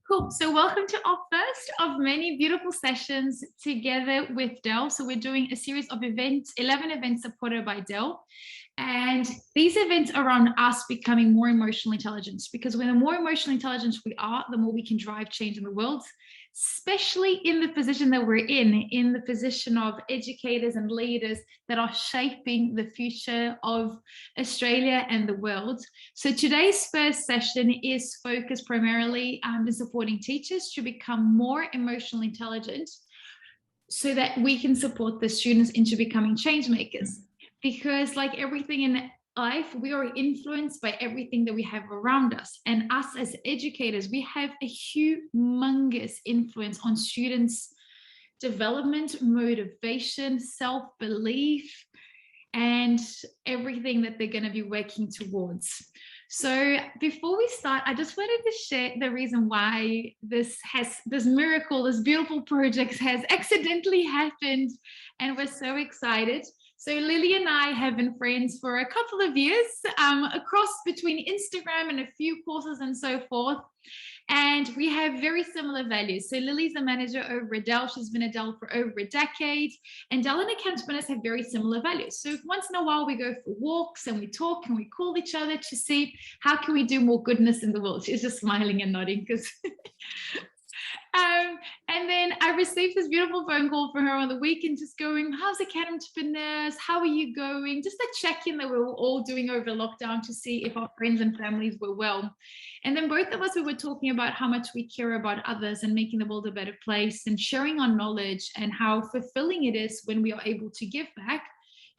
Cool. So welcome to our first of many beautiful sessions together with DELL. So we're doing a series of events, 11 events supported by DELL. And these events are around us becoming more emotionally intelligent, because when the more emotionally intelligent we are, the more we can drive change in the world, especially in the position that we're in the position of educators and leaders that are shaping the future of Australia and the world. So today's first session is focused primarily on supporting teachers to become more emotionally intelligent so that we can support the students into becoming change makers. Because like everything in life, we are influenced by everything that we have around us. And us as educators, we have a humongous influence on students' development, motivation, self-belief, and everything that they're going to be working towards. So before we start, I just wanted to share the reason why this miracle, this beautiful project has accidentally happened, and we're so excited. So Lily and I have been friends for a couple of years, across between Instagram and a few courses and so forth. And we have very similar values. So Lily's a manager over at DELL. She's been at DELL for over a decade. And DELL and accountability have very similar values. So once in a while we go for walks and we talk and we call each other to see how can we do more goodness in the world. She's just smiling and nodding because and then I received this beautiful phone call from her on the weekend, just going, how's the cat entrepreneurs? How are you going? Just a check-in that we were all doing over lockdown to see if our friends and families were well. And then both of us, we were talking about how much we care about others and making the world a better place and sharing our knowledge and how fulfilling it is when we are able to give back,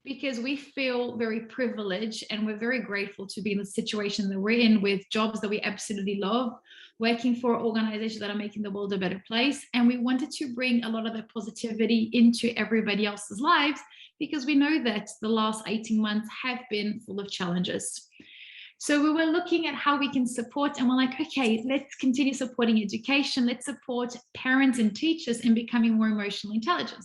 because we feel very privileged and we're very grateful to be in the situation that we're in, with jobs that we absolutely love, working for organizations that are making the world a better place. And we wanted to bring a lot of that positivity into everybody else's lives, because we know that the last 18 months have been full of challenges. So we were looking at how we can support, and we're like, okay, let's continue supporting education. Let's support parents and teachers in becoming more emotionally intelligent.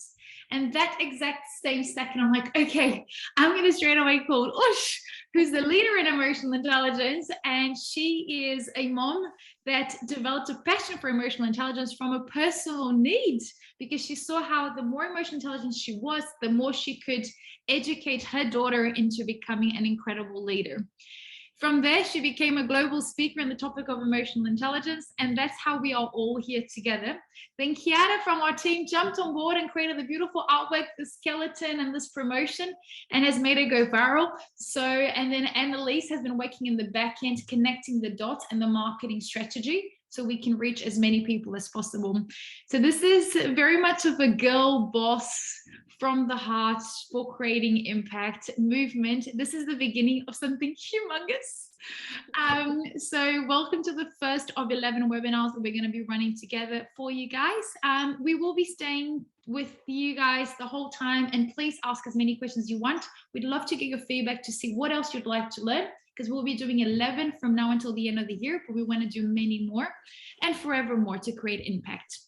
And that exact same second, I'm like, okay, I'm going to straight away call Ush, who's the leader in emotional intelligence. And she is a mom that developed a passion for emotional intelligence from a personal need, because she saw how the more emotional intelligent she was, the more she could educate her daughter into becoming an incredible leader. From there, she became a global speaker on the topic of emotional intelligence, and that's how we are all here together. Then Kiara from our team jumped on board and created the beautiful artwork, the skeleton, and this promotion, and has made it go viral. So, and then Annalise has been working in the back end, connecting the dots and the marketing strategy, so we can reach as many people as possible. So this is very much of a girl boss from the heart for creating impact movement. This is the beginning of something humongous. So welcome to the first of 11 webinars that we're going to be running together for you guys. We will be staying with you guys the whole time, and please ask as many questions as you want. We'd love to get your feedback to see what else you'd like to learn, because we'll be doing 11 from now until the end of the year, but we want to do many more and forever more to create impact.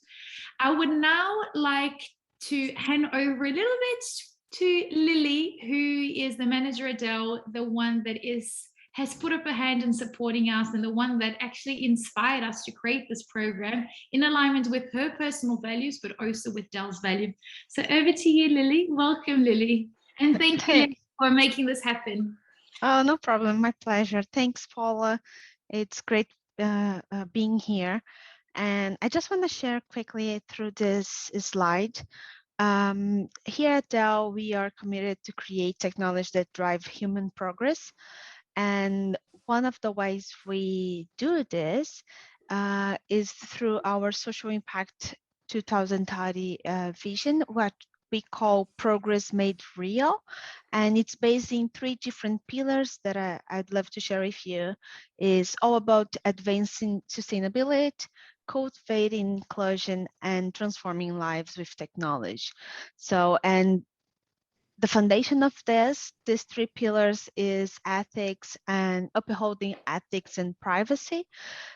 I would now like to hand over a little bit to Lily, who is the manager at DELL, the one that has put up a hand in supporting us, and the one that actually inspired us to create this program in alignment with her personal values, but also with DELL's value. So over to you, Lily. Welcome, Lily. And thank you for making this happen. Oh, no problem. My pleasure. Thanks, Paula. It's great being here. And I just want to share quickly through this slide. Here at DELL, we are committed to create technology that drive human progress. And one of the ways we do this is through our social impact 2030 vision, what we call Progress Made Real. And it's based in 3 different pillars that I'd love to share with you. Is all about advancing sustainability, cultivating inclusion, and transforming lives with technology. So, and the foundation of these 3 pillars is ethics and upholding ethics and privacy.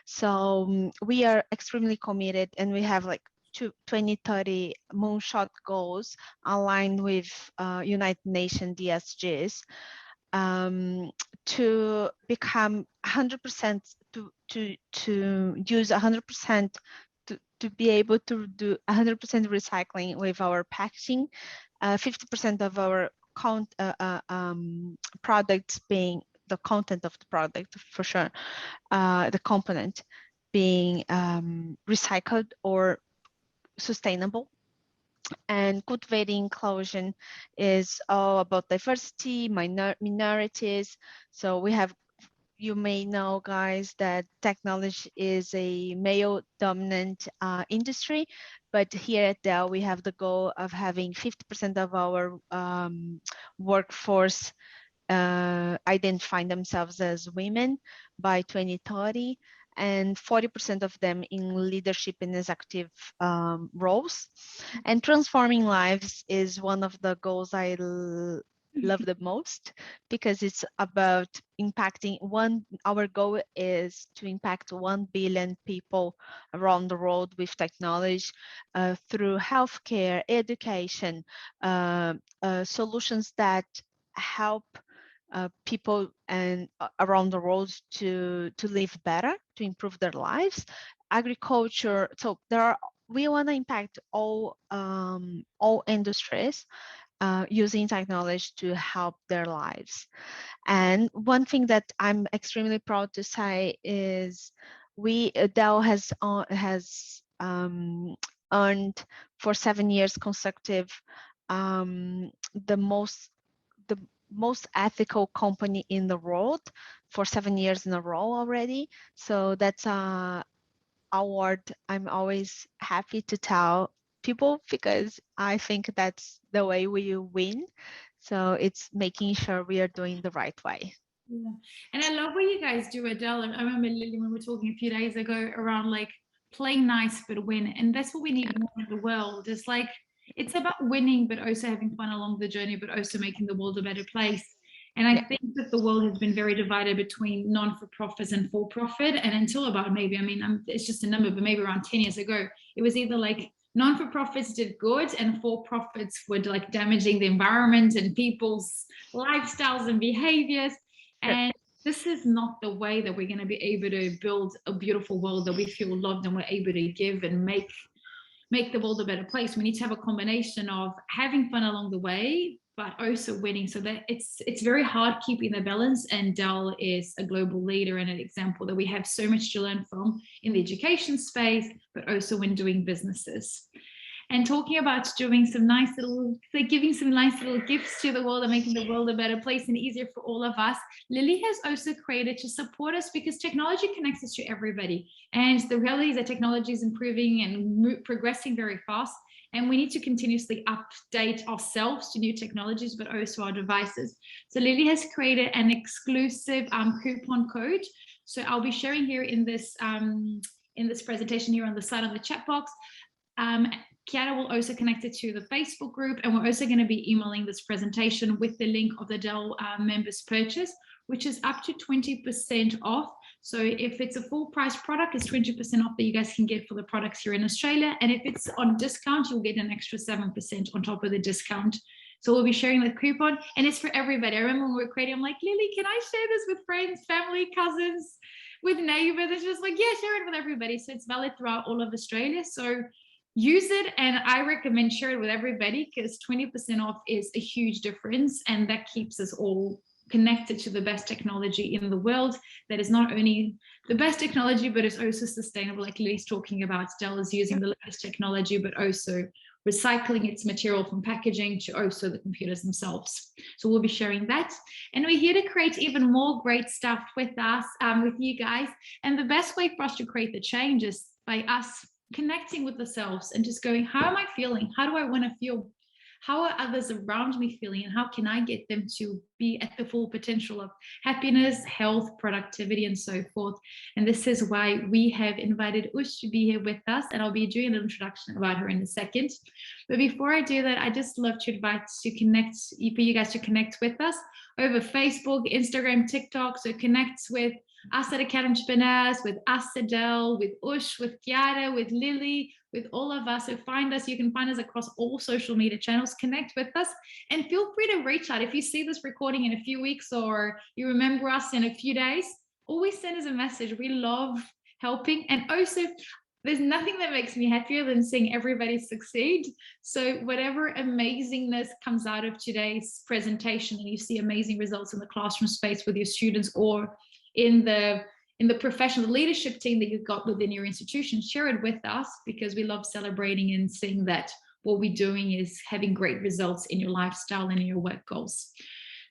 So we are extremely committed, and we have like 2030 moonshot goals aligned with United Nations DSGs to become 100% to use 100% to be able to do 100% recycling with our packaging, 50% of our products being the content of the product for sure, the component being recycled or sustainable. And cultivating inclusion is all about diversity, minorities. So we have, you may know, guys, that technology is a male-dominant industry, but here at DELL, we have the goal of having 50% of our workforce identifying themselves as women by 2030, and 40% of them in leadership and executive roles. And transforming lives is one of the goals I love the most, because it's about impacting our goal is to impact 1 billion people around the world with technology through healthcare, education, solutions that help people and around the world to live better, to improve their lives. Agriculture, so we want to impact all industries using technology to help their lives. And one thing that I'm extremely proud to say is DELL has earned for 7 years consecutive the most ethical company in the world for 7 years in a row already. So that's a award I'm always happy to tell people, because I think that's the way we win. So it's making sure we are doing the right way. Yeah. And I love what you guys do at DELL. I remember, Lily, when we were talking a few days ago around like play nice but win, and that's what we need more in the world. It's like, it's about winning but also having fun along the journey, but also making the world a better place. And I think that the world has been very divided between non-for-profits and for-profit. And until about maybe, it's just a number, but maybe around 10 years ago, it was either like non-for-profits did good and for-profits were like damaging the environment and people's lifestyles and behaviors. And this is not the way that we're going to be able to build a beautiful world that we feel loved and we're able to give and make the world a better place. We need to have a combination of having fun along the way, but also winning. So that it's very hard keeping the balance. And DELL is a global leader and an example that we have so much to learn from in the education space, but also when doing businesses. And talking about doing some nice little, like giving some nice little gifts to the world and making the world a better place and easier for all of us, Lily has also created to support us, because technology connects us to everybody. And the reality is that technology is improving and progressing very fast. And we need to continuously update ourselves to new technologies, but also our devices. So Lily has created an exclusive coupon code. So I'll be sharing here in this presentation here on the side of the chat box. Kiara will also connect it to the Facebook group, and we're also going to be emailing this presentation with the link of the DELL members purchase, which is up to 20% off. So if it's a full price product, it's 20% off that you guys can get for the products here in Australia. And if it's on discount, you'll get an extra 7% on top of the discount. So we'll be sharing the coupon, and it's for everybody. I remember when we were creating, I'm like, Lily, can I share this with friends, family, cousins, with neighbors? It's just like, yeah, share it with everybody. So it's valid throughout all of Australia. So use it, and I recommend share it with everybody, because 20% off is a huge difference, and that keeps us all connected to the best technology in the world. That is not only the best technology, but it's also sustainable, like Lily's talking about. DELL is using the latest technology, but also recycling its material from packaging to also the computers themselves. So we'll be sharing that. And we're here to create even more great stuff with us, with you guys. And the best way for us to create the change is by us connecting with ourselves and just going, how am I feeling? How do I want to feel? How are others around me feeling? And how can I get them to be at the full potential of happiness, health, productivity, and so forth? And this is why we have invited Ush to be here with us. And I'll be doing an introduction about her in a second. But before I do that, I just love to invite for you guys to connect with us over Facebook, Instagram, TikTok. So connect with us at Academy Entrepreneurs, with us at DELL, with Ush, with Kiara, with Lily, with all of us. So find us. You can find us across all social media channels. Connect with us and feel free to reach out. If you see this recording in a few weeks or you remember us in a few days, always send us a message. We love helping. And also, there's nothing that makes me happier than seeing everybody succeed. So whatever amazingness comes out of today's presentation, and you see amazing results in the classroom space with your students, or in the professional leadership team that you've got within your institution, share it with us, because we love celebrating and seeing that what we're doing is having great results in your lifestyle and in your work goals.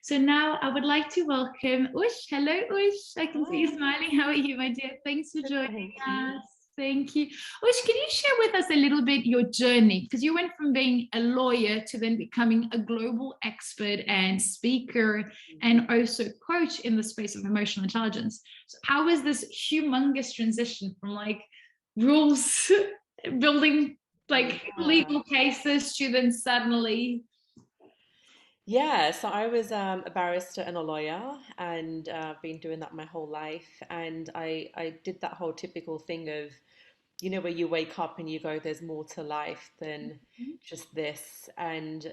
So now I would like to welcome Ush. Hello, Ush. I can see you smiling. How are you, my dear? Thanks for joining us. Thank you. Ush, can you share with us a little bit your journey? Because you went from being a lawyer to then becoming a global expert and speaker and also coach in the space of emotional intelligence. So how was this humongous transition from like rules building, like legal cases, to then suddenly... Yeah, so I was a barrister and a lawyer, and been doing that my whole life. And I did that whole typical thing of, where you wake up and you go, there's more to life than just this. And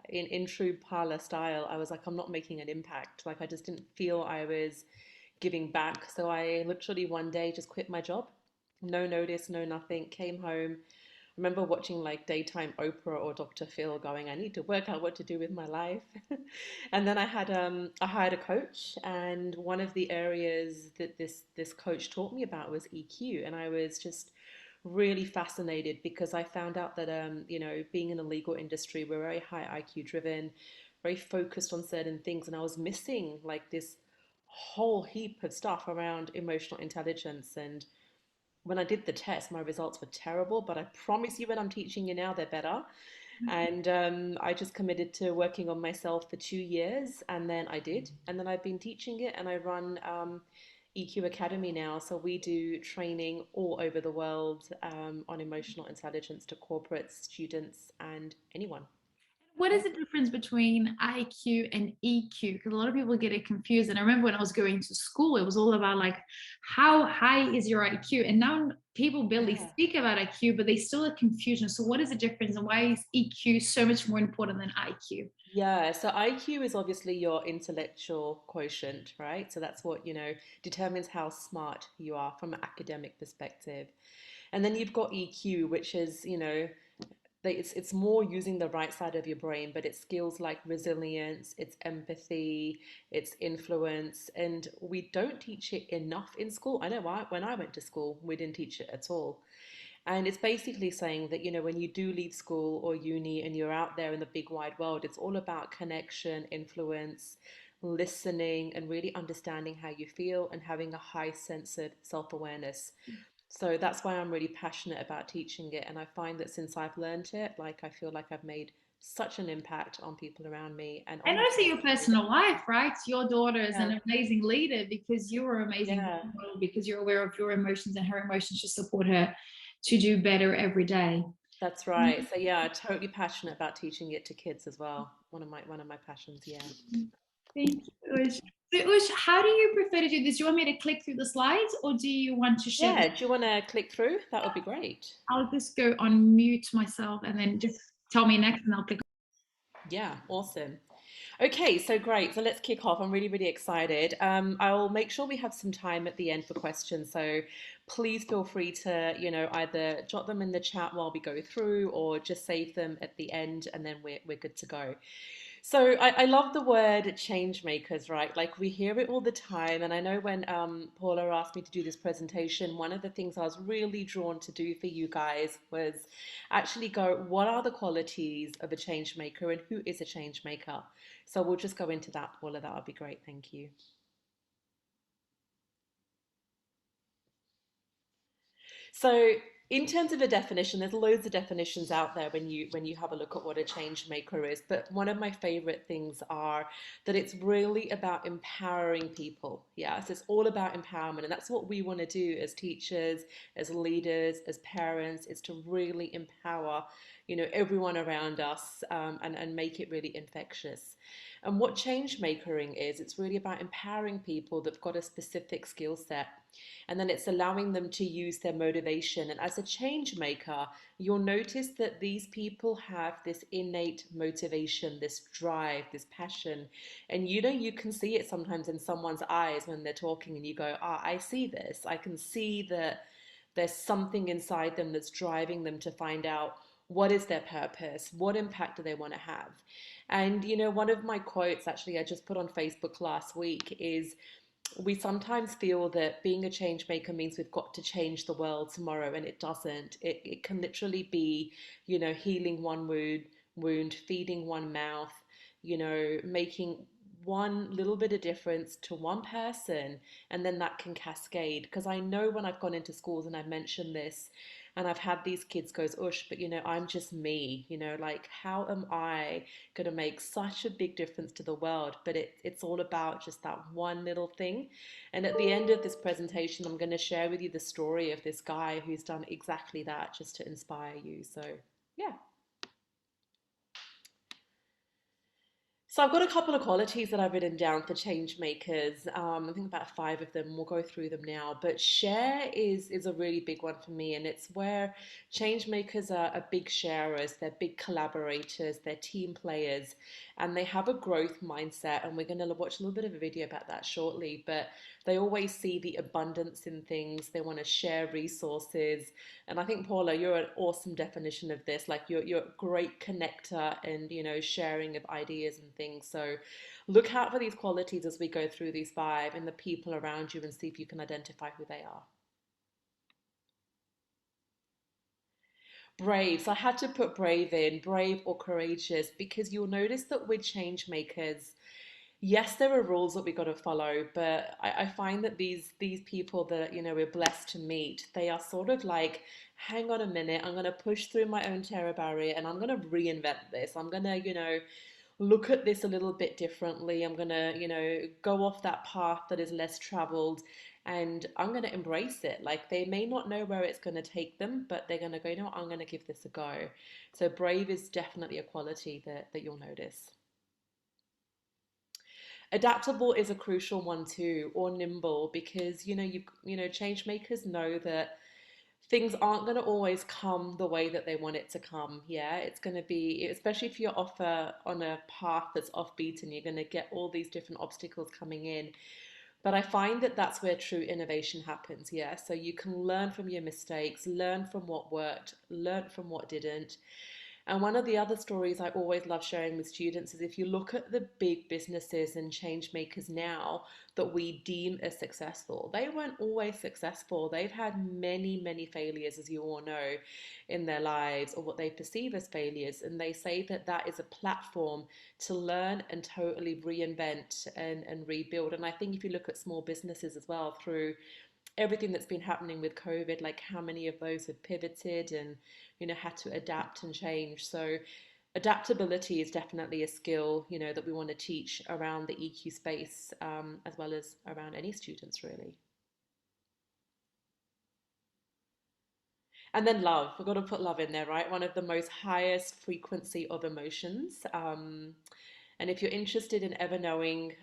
in true parlor style, I was like, I'm not making an impact. Like, I just didn't feel I was giving back. So I literally one day just quit my job. No notice, no nothing. Came home, remember watching like daytime Oprah or Dr. Phil going, I need to work out what to do with my life. And then I hired a coach, and one of the areas that this coach taught me about was EQ. And I was just really fascinated because I found out that being in the legal industry, we're very high IQ driven, very focused on certain things, and I was missing like this whole heap of stuff around emotional intelligence. And when I did the test, my results were terrible, but I promise you, when I'm teaching you now, they're better. And I just committed to working on myself for 2 years, and then I did. And then I've been teaching it, and I run EQ Academy now. So we do training all over the world on emotional intelligence to corporates, students, and anyone. What Yeah. is the difference between IQ and EQ? Because a lot of people get it confused. And I remember when I was going to school, it was all about like, how high is your IQ? And now people barely Yeah. speak about IQ, but they still have confusion. So what is the difference, and why is EQ so much more important than IQ? Yeah, so IQ is obviously your intellectual quotient, right? So that's what, determines how smart you are from an academic perspective. And then you've got EQ, which is, it's more using the right side of your brain, but it's skills like resilience, it's empathy, it's influence, and we don't teach it enough in school. I know when I went to school, we didn't teach it at all. And it's basically saying that, when you do leave school or uni and you're out there in the big wide world, it's all about connection, influence, listening, and really understanding how you feel and having a high sense of self-awareness. So that's why I'm really passionate about teaching it. And I find that since I've learned it, like I feel like I've made such an impact on people around me and on And my also your family. personal life, right? Your daughter is Yeah, an amazing leader because you are amazing yeah, role model, because you're aware of your emotions, and her emotions to support her to do better every day. that's right. So yeah, I'm totally passionate about teaching it to kids as well. One of my passions, yeah. Thank you, Ush. So, Ush, how do you prefer to do this? Do you want me to click through the slides, or do you want to share this? Yeah, do you want to click through? That would be great. I'll just go on mute myself and then just tell me next and I'll click. Yeah, awesome. Okay, so great. So let's kick off. I'm really, really excited. I'll make sure we have some time at the end for questions. So please feel free to, either jot them in the chat while we go through, or just save them at the end, and then we're good to go. So I love the word change makers, right? Like, we hear it all the time. And I know when Paula asked me to do this presentation, one of the things I was really drawn to do for you guys was actually go, what are the qualities of a change maker and who is a change maker? So we'll just go into that, Paula. That would be great. Thank you. So in terms of a definition, there's loads of definitions out there when you have a look at what a change maker is. But one of my favorite things are that it's really about empowering people. Yeah, so it's all about empowerment, and that's what we want to do as teachers, as leaders, as parents, is to really empower, everyone around us, and make it really infectious. And what change makering is, it's really about empowering people that've got a specific skill set. And then it's allowing them to use their motivation. And as a change maker, you'll notice that these people have this innate motivation, this drive, this passion. And you know, you can see it sometimes in someone's eyes when they're talking, and you go, ah, I see this. I can see that there's something inside them that's driving them to find out what is their purpose, what impact do they want to have. And you know, one of my quotes actually I just put on Facebook last week is, we sometimes feel that being a change maker means we've got to change the world tomorrow, and it doesn't. It can literally be, you know, healing one wound, feeding one mouth, you know, making one little bit of difference to one person, and then that can cascade. Because I know when I've gone into schools and I've mentioned this, and I've had these kids goes, Ush, but you know, I'm just me, you know, like how am I going to make such a big difference to the world? But it's all about just that one little thing. And at the end of this presentation, I'm going to share with you the story of this guy who's done exactly that, just to inspire you. So yeah. So I've got a couple of qualities that I've written down for change makers. I think about 5 of them. We'll go through them now. But share is a really big one for me, and it's where change makers are big sharers. They're big collaborators. They're team players, and they have a growth mindset. And we're going to watch a little bit of a video about that shortly. But they always see the abundance in things. They want to share resources. And I think, Paula, you're an awesome definition of this. Like you're a great connector and, you know, sharing of ideas and things. So look out for these qualities as we go through these 5 and the people around you, and see if you can identify who they are. Brave. So I had to put brave in, brave or courageous, because you'll notice that with change makers, yes, there are rules that we got to follow, but I find that these people that, you know, we're blessed to meet, they are sort of like, hang on a minute, I'm going to push through my own terror barrier, and I'm going to reinvent this. I'm going to, you know, look at this a little bit differently. I'm going to, you know, go off that path that is less traveled, and I'm going to embrace it. Like they may not know where it's going to take them, but they're going to go, you know what, I'm going to give this a go. So brave is definitely a quality that you'll notice. Adaptable is a crucial one too, or nimble, because you know change makers know that things aren't going to always come the way that they want it to come. Yeah, it's going to be, especially if you're on a path that's offbeat, and you're going to get all these different obstacles coming in. But I find that that's where true innovation happens. Yeah, so you can learn from your mistakes, learn from what worked, learn from what didn't. And one of the other stories I always love sharing with students is, if you look at the big businesses and change makers now that we deem as successful, they weren't always successful. They've had many, many failures, as you all know, in their lives, or what they perceive as failures. And they say that that is a platform to learn and totally reinvent and rebuild. And I think if you look at small businesses as well, through everything that's been happening with COVID, like how many of those have pivoted and, you know, had to adapt and change. So adaptability is definitely a skill, you know, that we want to teach around the EQ space, as well as around any students really. And then love, we've got to put love in there, right? One of the most highest frequency of emotions. And if you're interested in ever knowing,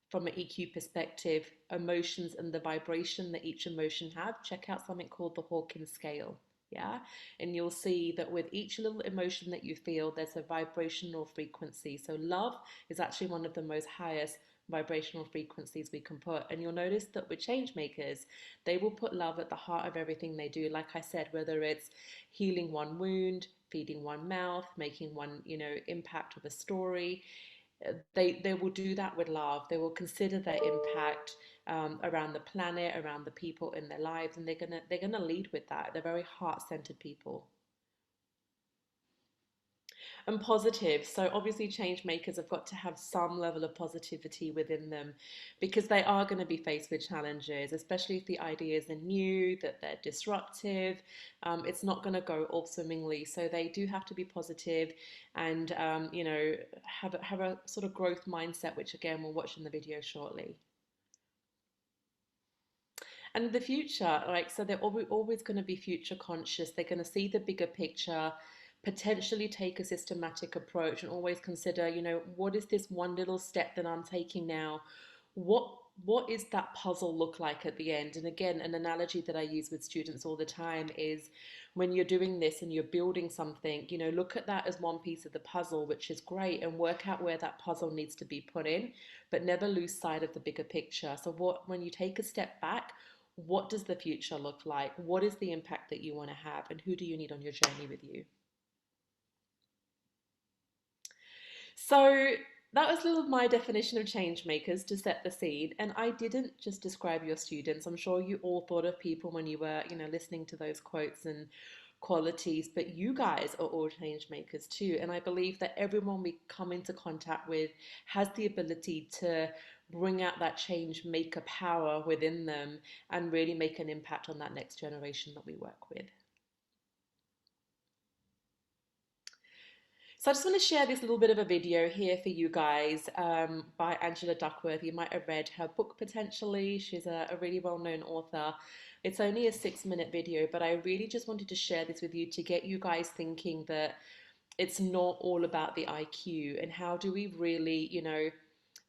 from an EQ perspective, emotions and the vibration that each emotion have, check out something called the Hawkins Scale. Yeah, and you'll see that with each little emotion that you feel, there's a vibrational frequency. So love is actually one of the most highest vibrational frequencies we can put. And you'll notice that with change makers, they will put love at the heart of everything they do. Like I said, whether it's healing one wound, feeding one mouth, making one, you know, impact with a story, they will do that with love. They will consider their impact, around the planet, around the people in their lives, and they're gonna lead with that. They're very heart-centered people. And positive. So obviously change makers have got to have some level of positivity within them, because they are going to be faced with challenges, especially if the ideas are new, that they're disruptive. It's not going to go all swimmingly. So they do have to be positive and, you know, have a sort of growth mindset, which again, we'll watch in the video shortly. And the future, like, so they're always going to be future conscious. They're going to see the bigger picture, potentially take a systematic approach and always consider, you know, what is this one little step that I'm taking now? What is that puzzle look like at the end? And again, an analogy that I use with students all the time is when you're doing this and you're building something, you know, look at that as one piece of the puzzle, which is great, and work out where that puzzle needs to be put in, but never lose sight of the bigger picture. So when you take a step back, what does the future look like? What is the impact that you want to have? And who do you need on your journey with you? So that was a little my definition of change makers, to set the scene. And I didn't just describe your students. I'm sure you all thought of people when you were, you know, listening to those quotes and qualities, but you guys are all change makers too. And I believe that everyone we come into contact with has the ability to bring out that change maker power within them and really make an impact on that next generation that we work with. So I just want to share this little bit of a video here for you guys by Angela Duckworth. You might have read her book potentially. She's a really well-known author. It's only a 6-minute video, but I really just wanted to share this with you to get you guys thinking that it's not all about the IQ, and how do we really, you know,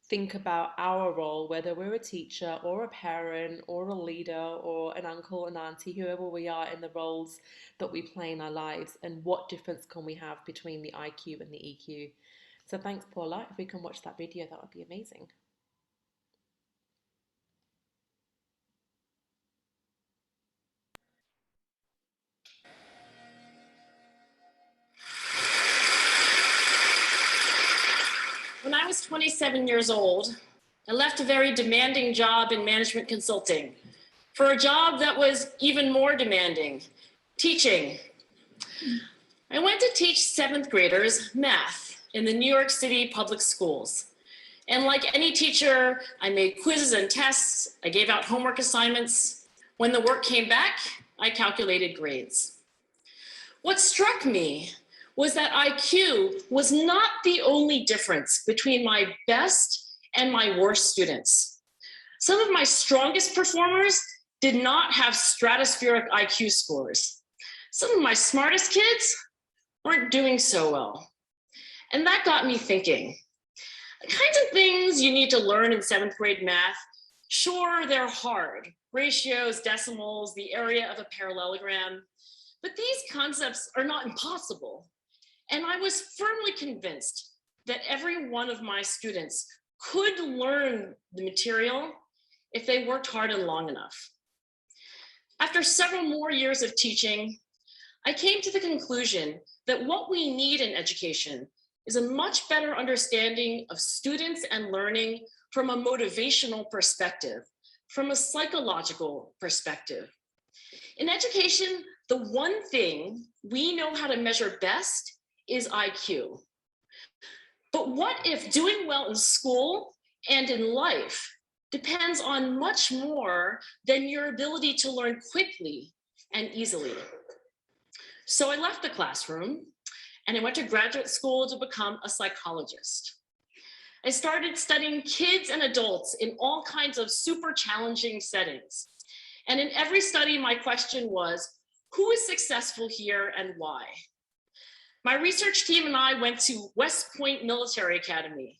think about our role, whether we're a teacher or a parent or a leader or an uncle and auntie, whoever we are in the roles that we play in our lives, and what difference can we have between the IQ and the EQ. So thanks, Paula. If we can watch that video, that would be amazing. When I was 27 years old, I left a very demanding job in management consulting for a job that was even more demanding, teaching. I went to teach 7th graders math in the New York City public schools. And like any teacher, I made quizzes and tests, I gave out homework assignments. When the work came back, I calculated grades. What struck me was that IQ was not the only difference between my best and my worst students. Some of my strongest performers did not have stratospheric IQ scores. Some of my smartest kids weren't doing so well. And that got me thinking, the kinds of things you need to learn in 7th grade math, sure, they're hard. Ratios, decimals, the area of a parallelogram, but these concepts are not impossible. And I was firmly convinced that every one of my students could learn the material if they worked hard and long enough. After several more years of teaching, I came to the conclusion that what we need in education is a much better understanding of students and learning from a motivational perspective, from a psychological perspective. In education, the one thing we know how to measure best is IQ. But what if doing well in school and in life depends on much more than your ability to learn quickly and easily? So I left the classroom and I went to graduate school to become a psychologist. I started studying kids and adults in all kinds of super challenging settings. And in every study, my question was, who is successful here and why? My research team and I went to West Point Military Academy.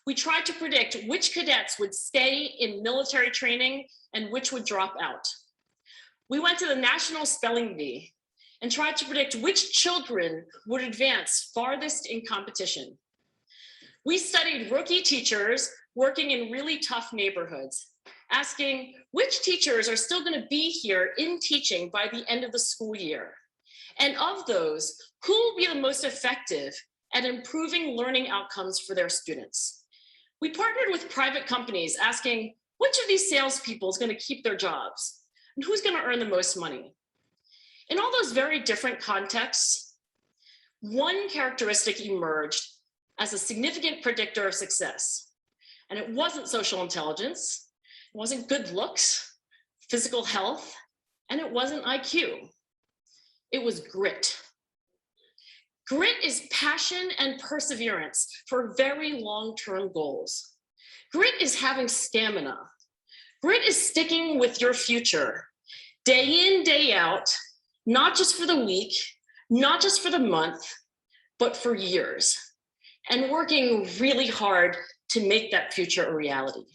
We tried to predict which cadets would stay in military training and which would drop out. We went to the National Spelling Bee and tried to predict which children would advance farthest in competition. We studied rookie teachers working in really tough neighborhoods, asking which teachers are still going to be here in teaching by the end of the school year. And of those, who will be the most effective at improving learning outcomes for their students? We partnered with private companies asking which of these salespeople is going to keep their jobs and who's going to earn the most money. In all those very different contexts, one characteristic emerged as a significant predictor of success. And it wasn't social intelligence, it wasn't good looks, physical health, and it wasn't IQ. It was grit. Grit is passion and perseverance for very long-term goals. Grit is having stamina. Grit is sticking with your future, day in, day out, not just for the week, not just for the month, but for years, and working really hard to make that future a reality.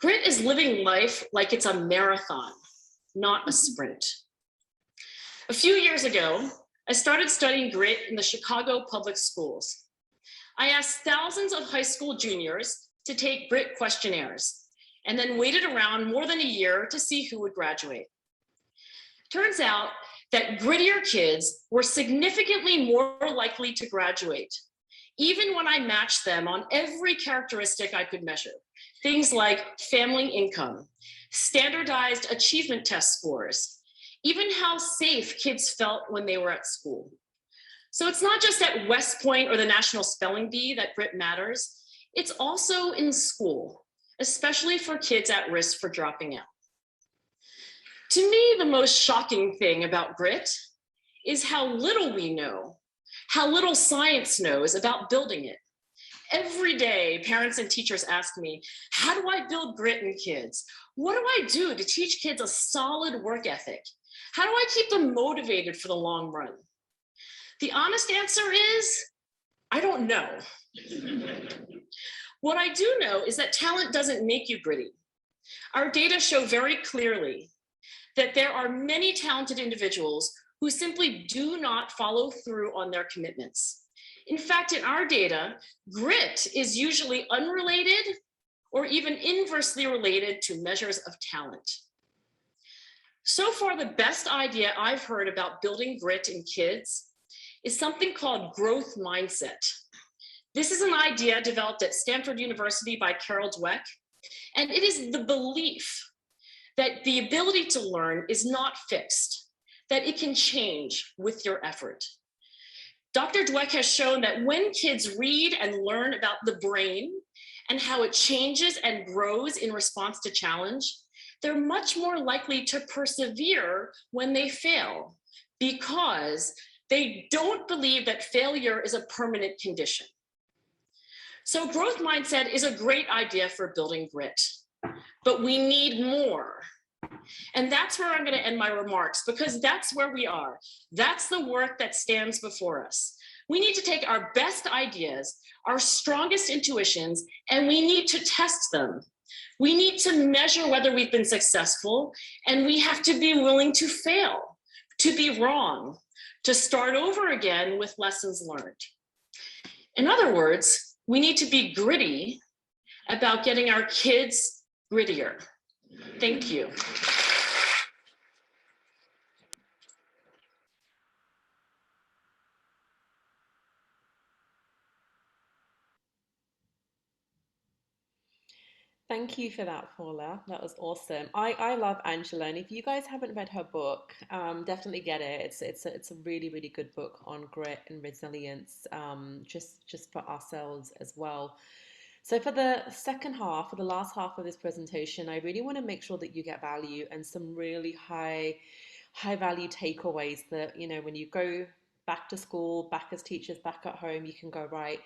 Grit is living life like it's a marathon, not a sprint. A few years ago, I started studying grit in the Chicago public schools. I asked thousands of high school juniors to take grit questionnaires, and then waited around more than a year to see who would graduate. Turns out that grittier kids were significantly more likely to graduate, even when I matched them on every characteristic I could measure. Things like family income, standardized achievement test scores, even how safe kids felt when they were at school. So it's not just at West Point or the National Spelling Bee that grit matters, it's also in school, especially for kids at risk for dropping out. To me, the most shocking thing about grit is how little we know, how little science knows about building it. Every day, parents and teachers ask me, how do I build grit in kids? What do I do to teach kids a solid work ethic? How do I keep them motivated for the long run? The honest answer is, I don't know. What I do know is that talent doesn't make you gritty. Our data show very clearly that there are many talented individuals who simply do not follow through on their commitments. In fact, in our data, grit is usually unrelated or even inversely related to measures of talent. So far, the best idea I've heard about building grit in kids is something called growth mindset. This is an idea developed at Stanford University by Carol Dweck, and it is the belief that the ability to learn is not fixed, that it can change with your effort. Dr. Dweck has shown that when kids read and learn about the brain and how it changes and grows in response to challenge, they're much more likely to persevere when they fail because they don't believe that failure is a permanent condition. So growth mindset is a great idea for building grit, but we need more. And that's where I'm going to end my remarks, because that's where we are. That's the work that stands before us. We need to take our best ideas, our strongest intuitions, and we need to test them. We need to measure whether we've been successful, and we have to be willing to fail, to be wrong, to start over again with lessons learned. In other words, we need to be gritty about getting our kids grittier. Thank you. Thank you for that, Paula. That was awesome. I love Angela, and if you guys haven't read her book, definitely get it. It's a really, really good book on grit and resilience, just for ourselves as well. So for the second half, for the last half of this presentation, I really want to make sure that you get value and some really high value takeaways that, you know, when you go back to school, back as teachers, back at home, you can go, right,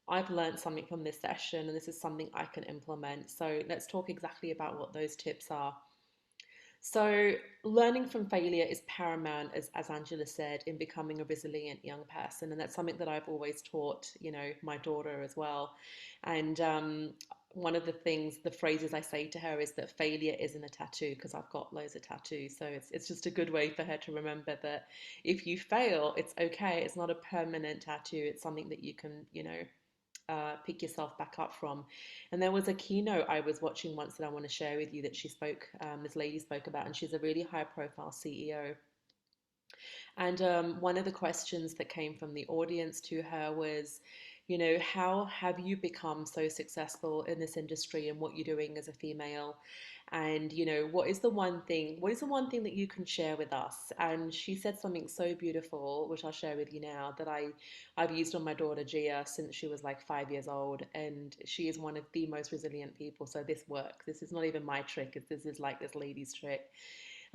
I've learned something from this session and this is something I can implement. So let's talk exactly about what those tips are. So learning from failure is paramount, as Angela said, in becoming a resilient young person. And that's something that I've always taught, you know, my daughter as well. And one of the phrases I say to her is that failure isn't a tattoo, because I've got loads of tattoos. So it's just a good way for her to remember that if you fail, it's okay. It's not a permanent tattoo. It's something that you can, you know, pick yourself back up from. And there was a keynote I was watching once that I want to share with you that this lady spoke about, and she's a really high profile CEO. And one of the questions that came from the audience to her was, you know, how have you become so successful in this industry and what you're doing as a female? And, you know, what is the one thing that you can share with us? And she said something so beautiful, which I'll share with you now, that I've used on my daughter Gia since she was like 5 years old. And she is one of the most resilient people. So this works. This is not even my trick. This is like this lady's trick.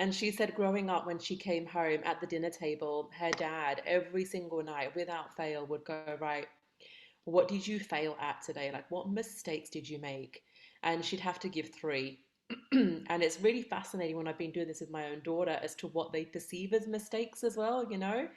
And she said growing up, when she came home at the dinner table, her dad every single night without fail would go, right, what did you fail at today? Like, what mistakes did you make? And she'd have to give three. And it's really fascinating when I've been doing this with my own daughter as to what they perceive as mistakes as well, you know.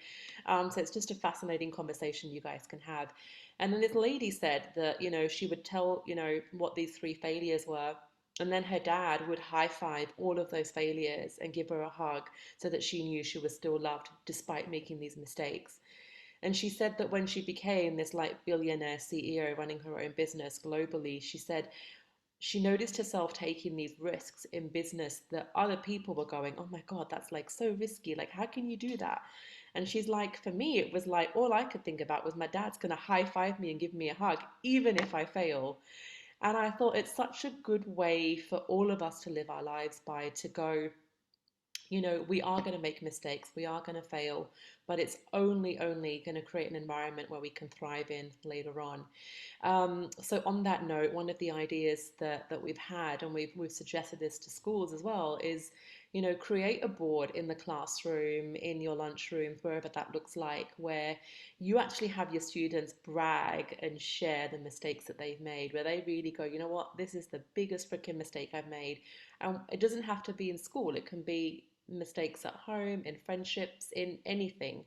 So it's just a fascinating conversation you guys can have. And then this lady said that, you know, she would tell, you know, what these three failures were. And then her dad would high five all of those failures and give her a hug so that she knew she was still loved despite making these mistakes. And she said that when she became this like billionaire CEO running her own business globally, she said she noticed herself taking these risks in business that other people were going, oh my God, that's like so risky. Like, how can you do that? And she's like, for me, it was like all I could think about was my dad's going to high five me and give me a hug, even if I fail. And I thought it's such a good way for all of us to live our lives by, to go, you know, we are going to make mistakes, we are going to fail, but it's only going to create an environment where we can thrive in later on. So on that note, one of the ideas that we've had, and we've suggested this to schools as well, is, you know, create a board in the classroom, in your lunchroom, wherever that looks like, where you actually have your students brag and share the mistakes that they've made, where they really go, you know what, this is the biggest freaking mistake I've made. And it doesn't have to be in school, it can be mistakes at home, in friendships, in anything.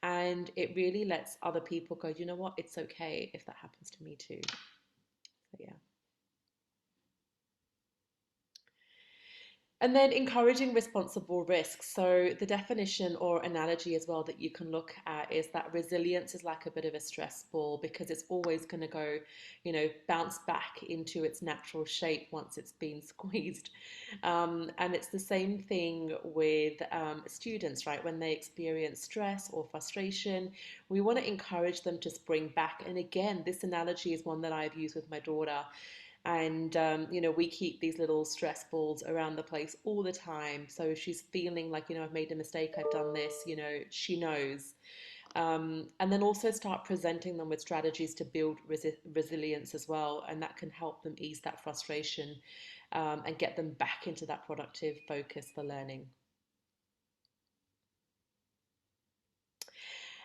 And it really lets other people go, you know what, it's okay if that happens to me too. So yeah. And then encouraging responsible risks. So the definition or analogy as well that you can look at is that resilience is like a bit of a stress ball, because it's always going to go, you know, bounce back into its natural shape once it's been squeezed. And it's the same thing with students, right? When they experience stress or frustration, we want to encourage them to spring back. And again, this analogy is one that I've used with my daughter. And, you know, we keep these little stress balls around the place all the time. So if she's feeling like, you know, I've made a mistake, I've done this, you know, she knows. And then also start presenting them with strategies to build resilience as well. And that can help them ease that frustration and get them back into that productive focus for learning.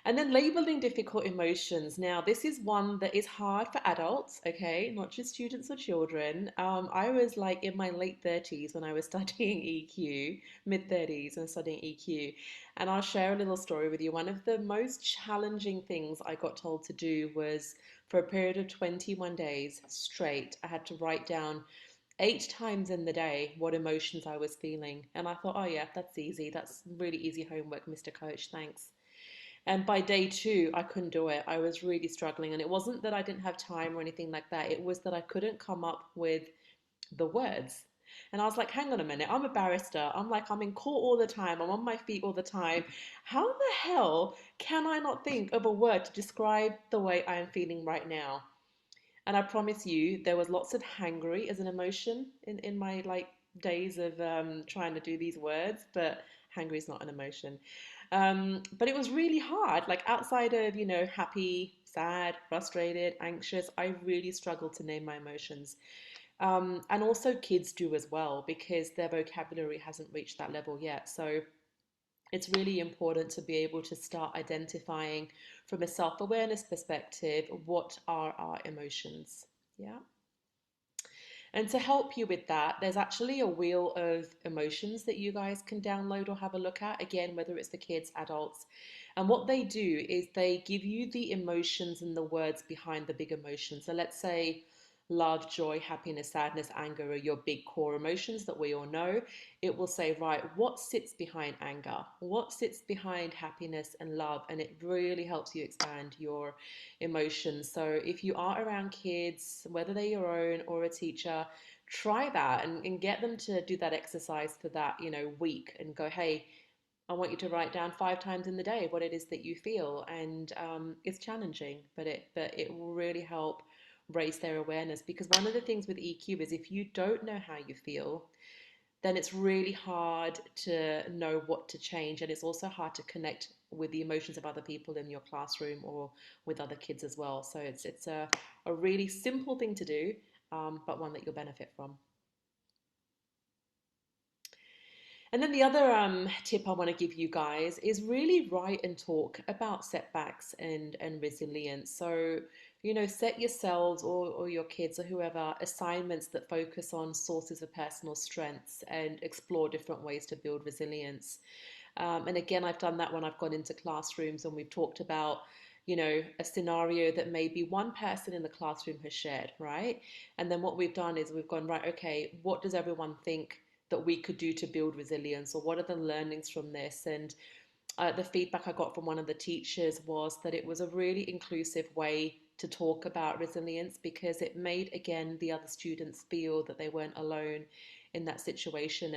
And then labeling difficult emotions. Now, this is one that is hard for adults, okay, not just students or children. I was like in my late 30s when I was studying EQ, mid 30s and studying EQ. And I'll share a little story with you. One of the most challenging things I got told to do was, for a period of 21 days straight, I had to write down 8 times in the day what emotions I was feeling. And I thought, oh yeah, that's easy. That's really easy homework, Mr. Coach. Thanks. And by day two, I couldn't do it. I was really struggling. And it wasn't that I didn't have time or anything like that. It was that I couldn't come up with the words. And I was like, hang on a minute, I'm a barrister. I'm like, I'm in court all the time. I'm on my feet all the time. How the hell can I not think of a word to describe the way I am feeling right now? And I promise you, there was lots of hangry as an emotion in my like days of trying to do these words, but hangry is not an emotion. But it was really hard. Like outside of, you know, happy, sad, frustrated, anxious, I really struggled to name my emotions. And also kids do as well, because their vocabulary hasn't reached that level yet. So it's really important to be able to start identifying from a self-awareness perspective, what are our emotions? Yeah. And to help you with that, there's actually a wheel of emotions that you guys can download or have a look at, again, whether it's for kids, adults. And what they do is they give you the emotions and the words behind the big emotions. So let's say love, joy, happiness, sadness, anger are your big core emotions that we all know. It will say, right, what sits behind anger? What sits behind happiness and love? And it really helps you expand your emotions. So if you are around kids, whether they're your own or a teacher, try that and get them to do that exercise for that, you know, week, and go, hey, I want you to write down 5 times in the day what it is that you feel. And it's challenging, but it will really help raise their awareness, because one of the things with EQ is if you don't know how you feel, then it's really hard to know what to change. And it's also hard to connect with the emotions of other people in your classroom or with other kids as well. So it's a really simple thing to do, but one that you'll benefit from. And then the other tip I want to give you guys is really write and talk about setbacks and resilience. So set yourselves or your kids or whoever assignments that focus on sources of personal strengths and explore different ways to build resilience. And again, I've done that when I've gone into classrooms and we've talked about, a scenario that maybe one person in the classroom has shared, right? And then what we've done is we've gone, right, okay, what does everyone think that we could do to build resilience, or what are the learnings from this? And the feedback I got from one of the teachers was that it was a really inclusive way to talk about resilience, because it made, again, the other students feel that they weren't alone in that situation.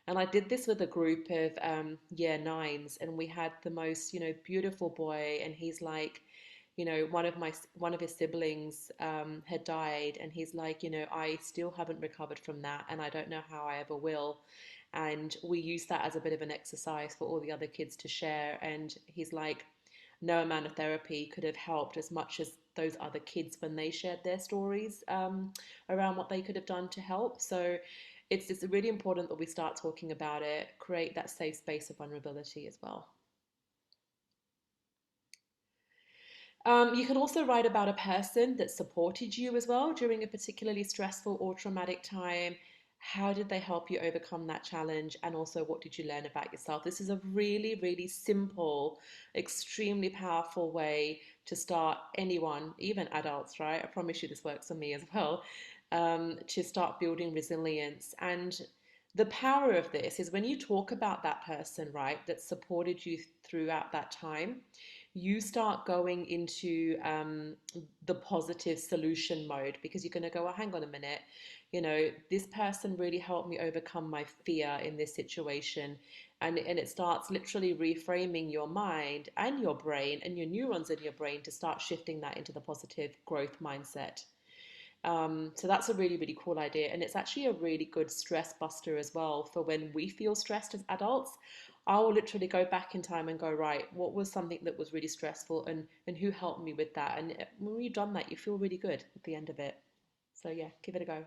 And I did this with a group of year nines, and we had the most, beautiful boy, and he's like, one of his siblings had died, and he's like, I still haven't recovered from that, and I don't know how I ever will. And we used that as a bit of an exercise for all the other kids to share. And he's like, no amount of therapy could have helped as much as those other kids when they shared their stories around what they could have done to help. So it's really important that we start talking about it, create that safe space of vulnerability as well. You can also write about a person that supported you as well during a particularly stressful or traumatic time. How did they help you overcome that challenge? And also, what did you learn about yourself? This is a really, really simple, extremely powerful way to start anyone, even adults, right? I promise you this works for me as well, to start building resilience. And the power of this is when you talk about that person, right, that supported you throughout that time, you start going into the positive solution mode, because you're going to go, oh, hang on a minute, this person really helped me overcome my fear in this situation. And it starts literally reframing your mind and your brain and your neurons in your brain to start shifting that into the positive growth mindset. So that's a really, really cool idea. And it's actually a really good stress buster as well for when we feel stressed as adults. I will literally go back in time and go, right, what was something that was really stressful, and who helped me with that? And when you've done that, you feel really good at the end of it. So yeah, give it a go.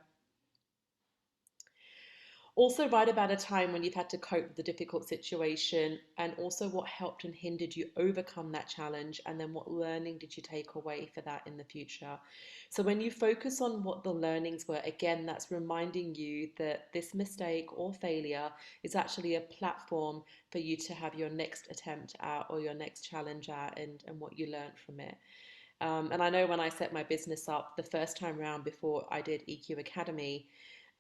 Also, write about a time when you've had to cope with a difficult situation, and also what helped and hindered you overcome that challenge, and then what learning did you take away for that in the future. So when you focus on what the learnings were, again, that's reminding you that this mistake or failure is actually a platform for you to have your next attempt at, or your next challenge at, and what you learned from it. And I know when I set my business up the first time around before I did EQ Academy,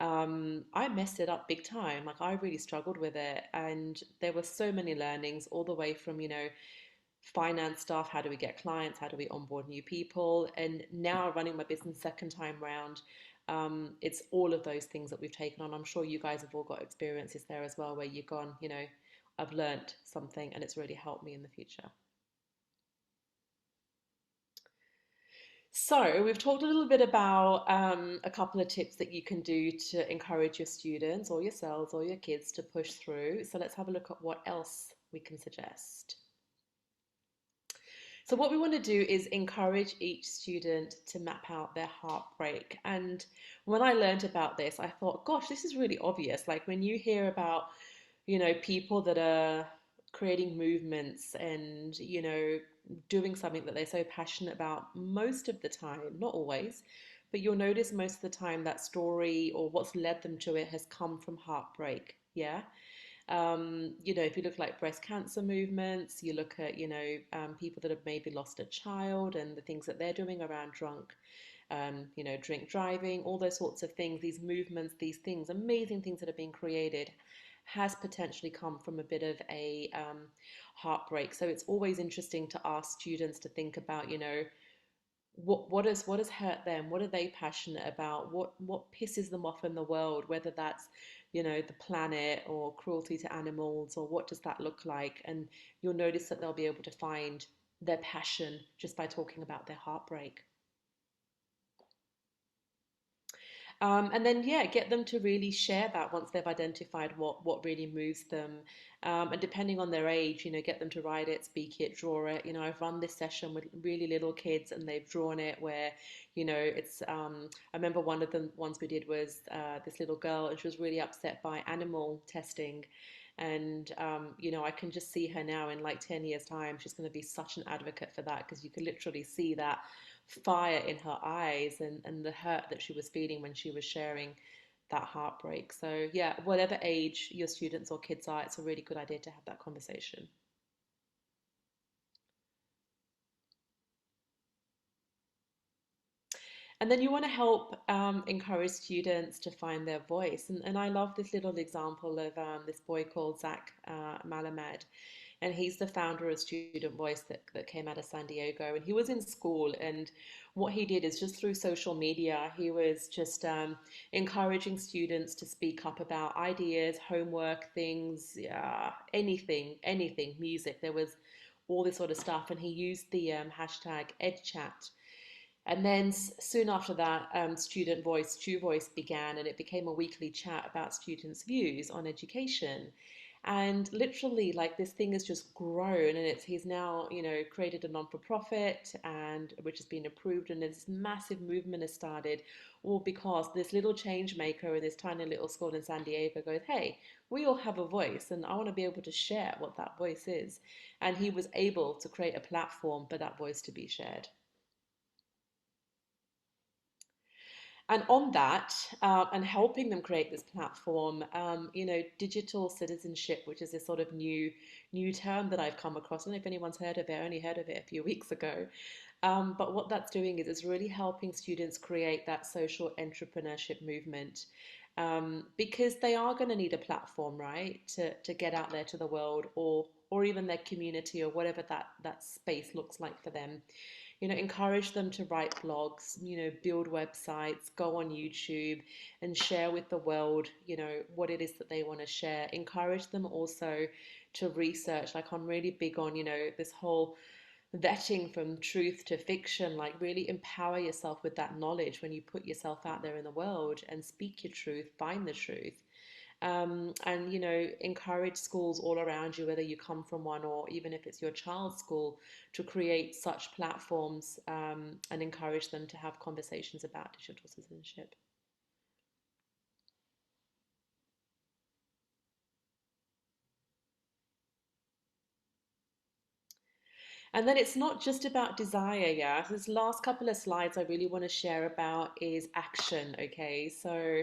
I messed it up big time. Like, I really struggled with it, and there were so many learnings all the way from, finance stuff. How do we get clients? How do we onboard new people? And now running my business second time round, it's all of those things that we've taken on. I'm sure you guys have all got experiences there as well, where you've gone, I've learned something and it's really helped me in the future. So we've talked a little bit about a couple of tips that you can do to encourage your students or yourselves or your kids to push through. So let's have a look at what else we can suggest. So what we want to do is encourage each student to map out their heartbreak. And when I learned about this, I thought, gosh, this is really obvious. Like, when you hear about, people that are creating movements and, doing something that they're so passionate about, most of the time, not always, but you'll notice most of the time that story or what's led them to it has come from heartbreak. Yeah. If you look like breast cancer movements, you look at, people that have maybe lost a child and the things that they're doing around drink driving, all those sorts of things, these movements, these things, amazing things that are being created, has potentially come from a bit of a heartbreak. So it's always interesting to ask students to think about, what has hurt them, what are they passionate about, what pisses them off in the world, whether that's, the planet or cruelty to animals, or what does that look like. And you'll notice that they'll be able to find their passion just by talking about their heartbreak. And then, yeah, get them to really share that once they've identified what really moves them. And depending on their age, get them to write it, speak it, draw it. I've run this session with really little kids and they've drawn it where, it's, I remember one of the ones we did was this little girl, and she was really upset by animal testing. And, I can just see her now in like 10 years' time. She's going to be such an advocate for that, because you can literally see that fire in her eyes, and the hurt that she was feeling when she was sharing that heartbreak. So yeah, whatever age your students or kids are, it's a really good idea to have that conversation. And then you want to help encourage students to find their voice. And I love this little example of this boy called Zach Malamed. And he's the founder of Student Voice that came out of San Diego. And he was in school. And what he did is just through social media, he was just encouraging students to speak up about ideas, homework, things, anything, music. There was all this sort of stuff. And he used the hashtag EdChat. And then soon after that, Student Voice, Stu Voice began, and it became a weekly chat about students' views on education. And literally, like this thing has just grown, and he's now, created a non-for-profit, and which has been approved, and this massive movement has started, all because this little change maker in this tiny little school in San Diego goes, hey, we all have a voice, and I want to be able to share what that voice is. And he was able to create a platform for that voice to be shared. And on that, and helping them create this platform, digital citizenship, which is this sort of new term that I've come across. I don't know if anyone's heard of it. I only heard of it a few weeks ago. But what that's doing is it's really helping students create that social entrepreneurship movement, because they are going to need a platform, right, to get out there to the world, or even their community, or whatever that space looks like for them. Encourage them to write blogs, build websites, go on YouTube and share with the world, what it is that they want to share. Encourage them also to research. Like, I'm really big on, this whole vetting from truth to fiction. Like, really empower yourself with that knowledge when you put yourself out there in the world and speak your truth, find the truth. And encourage schools all around you, whether you come from one or even if it's your child's school, to create such platforms, and encourage them to have conversations about digital citizenship. And then it's not just about desire, yeah. This last couple of slides I really want to share about is action, okay? So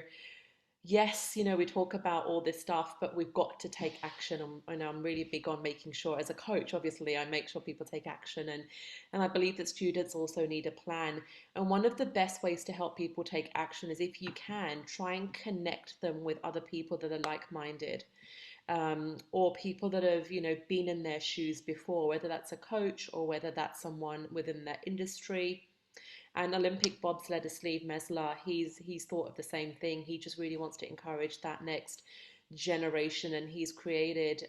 yes, we talk about all this stuff, but we've got to take action. And I'm really big on making sure, as a coach, obviously, I make sure people take action. And I believe that students also need a plan. And one of the best ways to help people take action is, if you can, try and connect them with other people that are like-minded. Or people that have, been in their shoes before, whether that's a coach or whether that's someone within their industry. And Olympic bobsledder Steve Mesler, he's thought of the same thing. He just really wants to encourage that next generation, and he's created,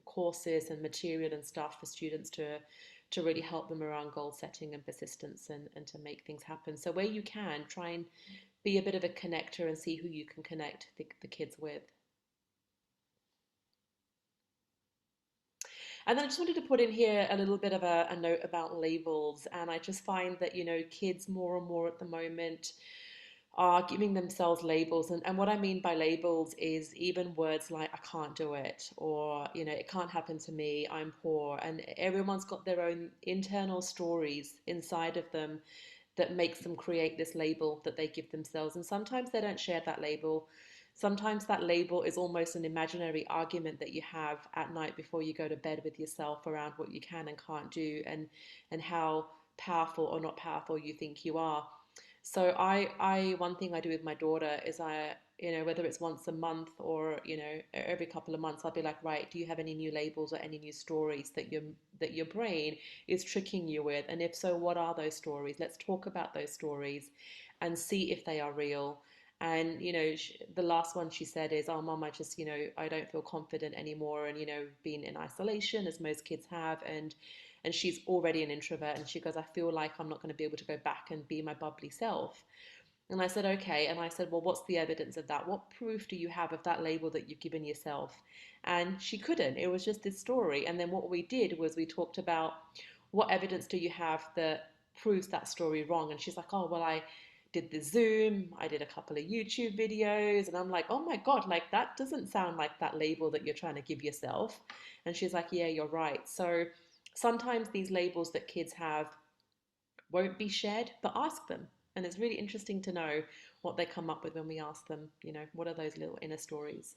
courses and material and stuff for students to really help them around goal setting and persistence, and to make things happen. So where you can, try and be a bit of a connector and see who you can connect the kids with. And then I just wanted to put in here a little bit of a note about labels. And I just find that, kids more and more at the moment are giving themselves labels. And what I mean by labels is even words like, I can't do it, or, it can't happen to me, I'm poor. And everyone's got their own internal stories inside of them that makes them create this label that they give themselves. And sometimes they don't share that label. Sometimes that label is almost an imaginary argument that you have at night before you go to bed with yourself around what you can and can't do, and how powerful or not powerful you think you are. So I one thing I do with my daughter is, whether it's once a month or, every couple of months, I'll be like, right, do you have any new labels or any new stories that your brain is tricking you with? And if so, what are those stories? Let's talk about those stories and see if they are real. And, the last one she said is, oh, Mom, I just, I don't feel confident anymore. And, being in isolation, as most kids have. And she's already an introvert. And she goes, I feel like I'm not going to be able to go back and be my bubbly self. And I said, okay. And I said, well, what's the evidence of that? What proof do you have of that label that you've given yourself? And she couldn't. It was just this story. And then what we did was we talked about, what evidence do you have that proves that story wrong? And she's like, oh, well, I did the Zoom, I did a couple of YouTube videos. And I'm like, oh my God, like that doesn't sound like that label that you're trying to give yourself. And she's like, yeah, you're right. So sometimes these labels that kids have won't be shared, but ask them. And it's really interesting to know what they come up with when we ask them, you know, what are those little inner stories?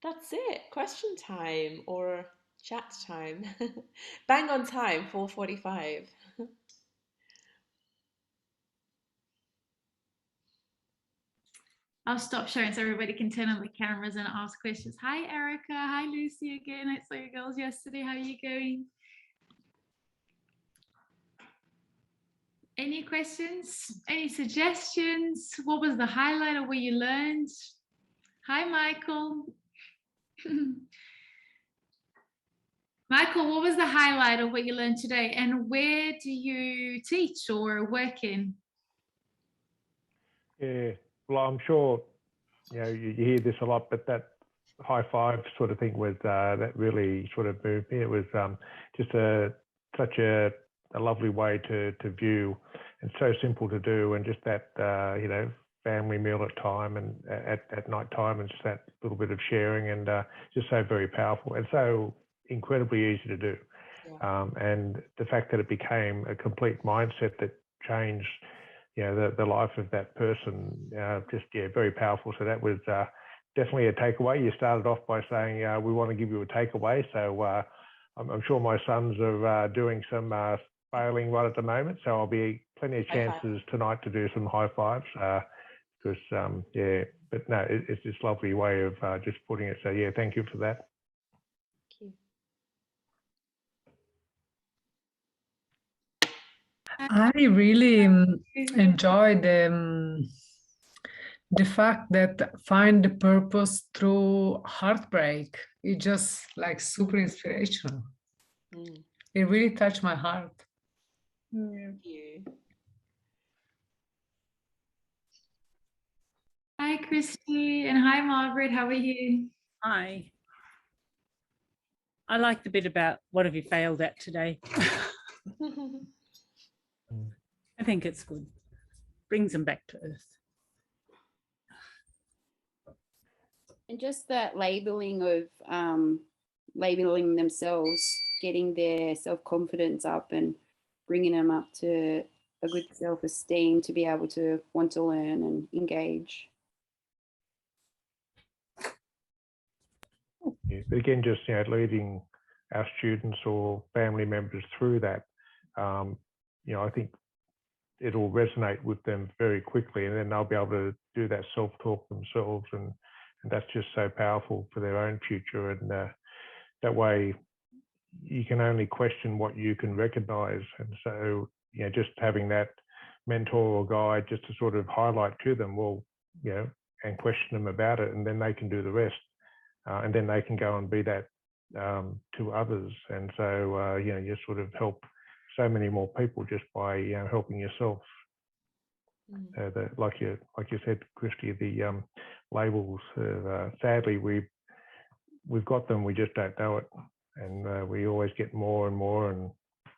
That's it. Question time or chat time. Bang on time, 4:45. I'll stop sharing so everybody can turn on the cameras and ask questions. Hi, Erica. Hi, Lucy again. I saw you girls yesterday. How are you going? Any questions? Any suggestions? What was the highlight of what you learned? Hi, Michael. Michael, what was the highlight of what you learned today? And where do you teach or work in? Yeah, well, I'm sure, you know, you hear this a lot, but that high five sort of thing was that really sort of moved me. It was just such a lovely way to view, and so simple to do, and just that you know, family meal at time and at night time, and just that little bit of sharing, and just so very powerful and so incredibly easy to do. Yeah. And the fact that it became a complete mindset that changed, you know, the life of that person, just, yeah, very powerful. So that was definitely a takeaway. You started off by saying, we want to give you a takeaway. So I'm sure my sons are doing some failing right at the moment. So I'll be plenty of chances tonight to do some high fives. Because, yeah, but no, it's this lovely way of just putting it. So, yeah, thank you for that. Thank you. I really enjoyed the fact that find the purpose through heartbreak. It's just like super inspirational. It really touched my heart. Thank you. Hi, Christy, and hi, Margaret. How are you? Hi. I like the bit about what have you failed at today. I think it's good. Brings them back to earth. And just that labeling of labeling themselves, getting their self-confidence up and bringing them up to a good self-esteem to be able to want to learn and engage. Yeah, but again, just, you know, leading our students or family members through that, you know, I think it'll resonate with them very quickly, and then they'll be able to do that self-talk themselves, and that's just so powerful for their own future. And that way, you can only question what you can recognize. And so, you know, just having that mentor or guide just to sort of highlight to them, well, you know, and question them about it, and then they can do the rest. And then they can go and be that to others. And so, you know, you sort of help so many more people just by, you know, helping yourself. Like you said, Christy, the labels, sadly, we've got them, we just don't know it. And we always get more and more.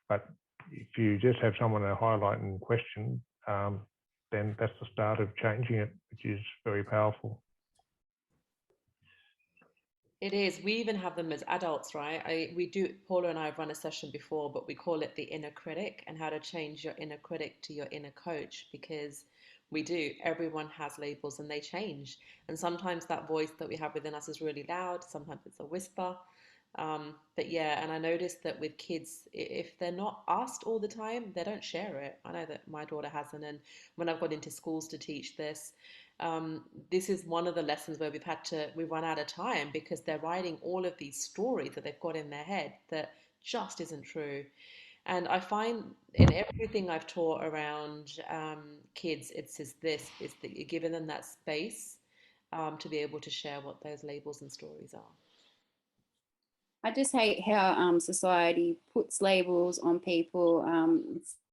But if you just have someone to highlight and question, then that's the start of changing it, which is very powerful. It is. We even have them as adults, right? Paula and I have run a session before, but we call it the inner critic, and how to change your inner critic to your inner coach, because we do. Everyone has labels and they change. And sometimes that voice that we have within us is really loud. Sometimes it's a whisper. But yeah, and I noticed that with kids, if they're not asked all the time, they don't share it. I know that my daughter hasn't. And when I've got into schools to teach this, this is one of the lessons where we've run out of time, because they're writing all of these stories that they've got in their head that just isn't true. And I find in everything I've taught around kids, it's just this, is that you're giving them that space to be able to share what those labels and stories are. I just hate how society puts labels on people,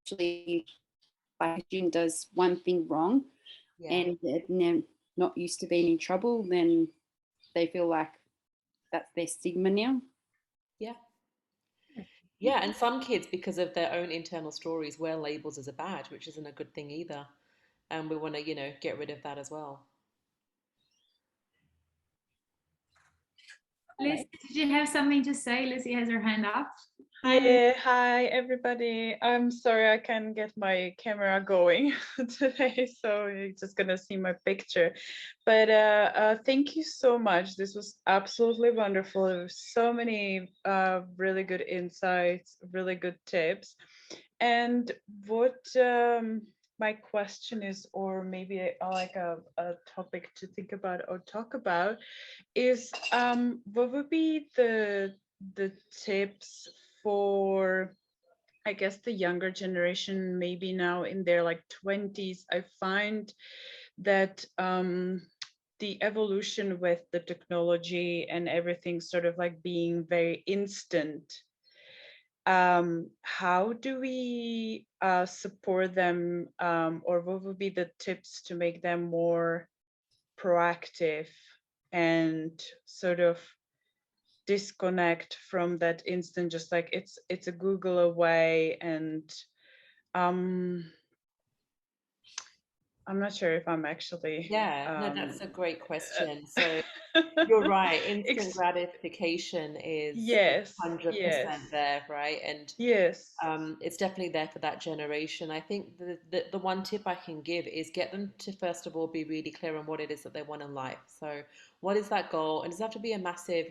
especially like a student does one thing wrong, and they're not used to being in trouble, then they feel like that's their stigma now. Yeah. Yeah, and some kids, because of their own internal stories, wear labels as a badge, which isn't a good thing either. And we want to, you know, get rid of that as well. Lizzie, did you have something to say? Lizzie has her hand up. Yeah, hi everybody. I'm sorry I can't get my camera going today, so you're just gonna see my picture. But thank you so much. This was absolutely wonderful. There were so many really good insights, really good tips. And what my question is, or maybe like a topic to think about or talk about, is what would be the tips for, I guess, the younger generation, maybe now in their like 20s. I find that the evolution with the technology and everything sort of like being very instant. How do we support them, or what would be the tips to make them more proactive and sort of disconnect from that instant, just like it's a Google away? And um I'm not sure if I'm actually No, that's a great question. So you're right. Instant gratification is yes, 100% there, right? And yes, it's definitely there for that generation. I think the one tip I can give is get them to, first of all, be really clear on what it is that they want in life. So what is that goal? And it doesn't have to be a massive,